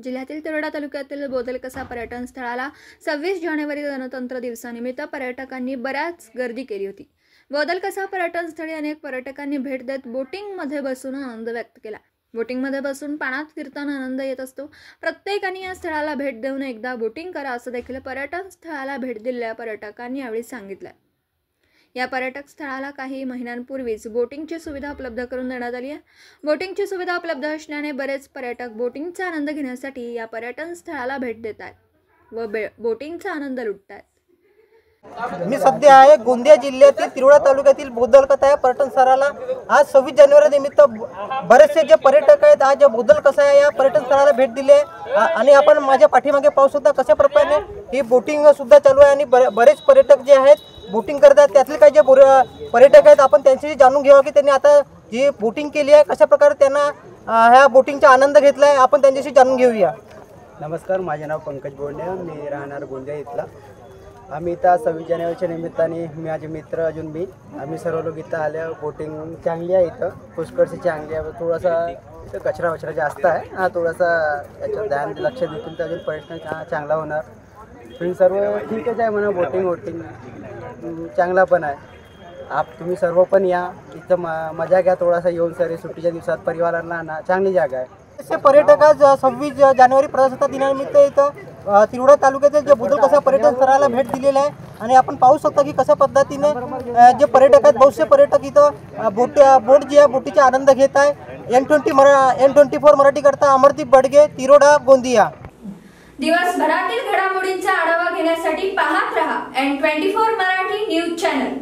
जिल्ह्यातील तिरोडा तालुक्यातील बोदलकसा पर्यटन स्थळाला 26 जानेवारी गणतंत्र दिवसानिमित्त पर्यटकांनी बऱ्याच गर्दी केली होती। बोदलकसा पर्यटन स्थळी अनेक पर्यटकांनी भेट देत बोटिंगमध्ये बसून आनंद व्यक्त केला। बोटिंगमध्ये बसून पाण्यात फिरताना आनंद येत असतो। प्रत्येकाने या स्थळाला भेट देऊन एकदा बोटिंग करा असं देखील पर्यटन स्थळाला भेट दिलेल्या पर्यटकांनी यावेळी सांगितलं। या पर्यटक स्थळाला काही महिन्यांपूर्वीच बोटिंगची सुविधा उपलब्ध करून देण्यात आली आहे। बोटिंगची सुविधा उपलब्ध असल्याने बरेच पर्यटक बोटिंगचा आनंद घेण्यासाठी या पर्यटन स्थळाला भेट देत आहेत व बोटिंगचा आनंद लुटत आहेत। मी सध्या आहे गोंदिया जिल्ह्यातील तिरोडा तालुक्यातील बोदलकसा या पर्यटन स्थळाला आज 26 जानेवारी निमित्त बरेचसे जे पर्यटक आहेत आज बोदलकसा या पर्यटन स्थळाला भेट दिली आहे आणि आपण माझ्या पाठीमागे पाहू शकता कशा प्रकारे ही बोटिंग सुद्धा चालू आहे आणि बरेच पर्यटक जे आहेत बोटिंग करतात। त्यातले काही जे पर्यटक आहेत आपण त्यांच्याशी जाणून घेऊ की त्यांनी आता जी बोटिंग केली आहे कशा प्रकारे त्यांना ह्या बोटिंगचा आनंद घेतला आहे आपण त्यांच्याशी जाणून घेऊया। नमस्कार, माझे नाव पंकज बोंडे, मी राहणार गोंदिया इथला। आम्ही इथं 26 जानेवारीच्या निमित्ताने माझे मित्र अजून मी आम्ही सर्व लोक इथं आले। बोटिंग चांगली आहे, इथं पुष्कळशी चांगली आहे। थोडासा इथं कचरा वचरा जास्त आहे, हा थोडासा याच्यावर ध्यान लक्ष देतील तर अजून पर्यटन चांगला होणार। पण सर्व ठीकच आहे म्हणा, बोटिंग चांगला पण आहे। तुम्ही सर्व पण या इथं मजा घ्या, थोडासा येऊन सर सुट्टीच्या दिवसात परिवारांना आणा, चांगली जागा आहे। असे पर्यटक आज 26 जानेवारी प्रजासत्ताक दिनानिमित्त इथं तिरोडा तालुक्यातील जे बोदलकसा पर्यटन स्थळाला भेट दिलेलं आहे आणि आपण पाहू शकता की कशा पद्धतीने जे पर्यटक आहेत बहुतेक पर्यटक इथं बोट जी आहे बोटीचा आनंद घेत आहे। N24 मराठी करता अमरदीप बडगे, तिरोडा, गोंदिया। दिवसभरातील घडामोडींचा आढावा घेण्यासाठी पाहत रहा N24 मराठी न्यूज चॅनल।